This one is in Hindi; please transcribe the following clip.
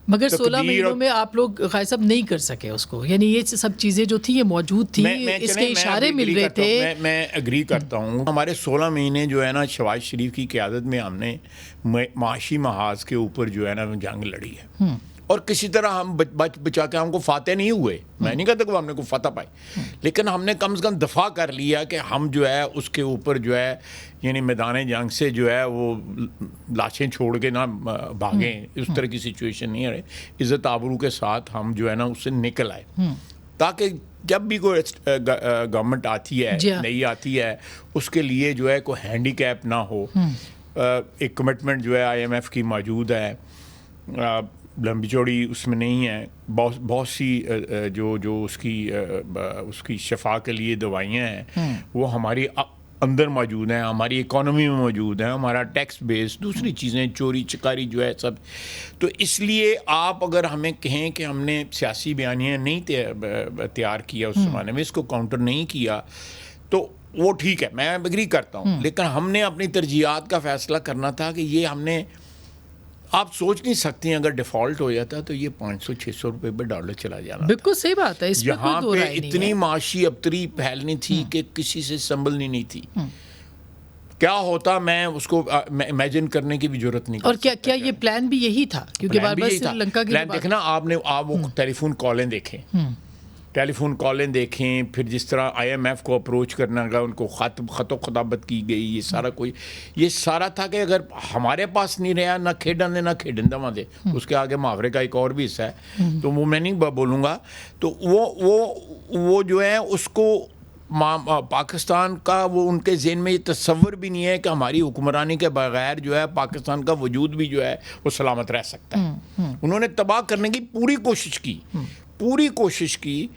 मगर 16 महीनों में आप लोग खाई साहब नहीं कर सके उसको, यानी ये सब चीज़ें जो थी ये मौजूद थी, इसके इशारे मिल रहे थे। मैं एग्री करता हूँ। हमारे 16 महीने जो है ना शहबाज शरीफ की क़यादत में हमने माशी महाज के ऊपर जो है ना जंग लड़ी है और किसी तरह हम बच बचा के हमको फाते नहीं हुए। मैं नहीं कहता कि हमने को फतह पाई, लेकिन हमने कम से कम दफा कर लिया कि हम जो है उसके ऊपर जो है यानी मैदान जंग से जो है वो लाशें छोड़ के ना भागें, उस तरह की सिचुएशन नहीं है। इज़्ज़त आबरू के साथ हम जो है ना उससे निकल आए, ताकि जब भी कोई गवर्नमेंट आती है नई आती है उसके लिए जो है कोई हैंडीकैप ना हो। एक कमिटमेंट जो है IMF की मौजूद है, लंबी चौड़ी उसमें नहीं है। बहुत सी जो उसकी शफा के लिए दवाइयाँ हैं वो हमारी अंदर मौजूद हैं, हमारी इकोनॉमी में मौजूद है, हमारा टैक्स बेस, दूसरी चीज़ें चोरी चकारी जो है सब। तो इसलिए आप अगर हमें कहें कि हमने सियासी बयानियाँ नहीं तैयार किया उस ज़माने में, इसको काउंटर नहीं किया, तो वो ठीक है, मैं एग्री करता हूँ। लेकिन हमने अपनी तरजीहात का फ़ैसला करना था कि ये हमने, आप सोच नहीं सकती अगर डिफ़ॉल्ट हो जाता तो ये 500-600 रुपये पे डॉलर चला जाना। बिल्कुल सही बात है, इसमें यहाँ पे इतनी माशी अबतरी फैलनी थी कि किसी से संभलनी नहीं थी। क्या होता मैं उसको इमेजिन करने की भी जरूरत नहीं। और क्या ये प्लान भी यही था? क्योंकि बार-बार श्रीलंका की प्लान देखना आप वो टेलीफोन कॉलें देखें, टेलीफोन कॉलें देखें, फिर जिस तरह IMF को अप्रोच करना लगा, उनको खताबत की गई, ये सारा ये सारा था कि अगर हमारे पास नहीं रहा ना खेडन दे ना खेडन दवा दे, उसके आगे मुहावरे का एक और भी हिस्सा है तो वो मैं नहीं बोलूँगा। तो वो जो है उसको पाकिस्तान का वो उनके ज़हन में ये तस्वर भी नहीं है कि हमारी हुक्मरानी के बगैर जो है पाकिस्तान का वजूद भी जो है वो सलामत रह सकता है। उन्होंने तबाह करने की पूरी कोशिश की,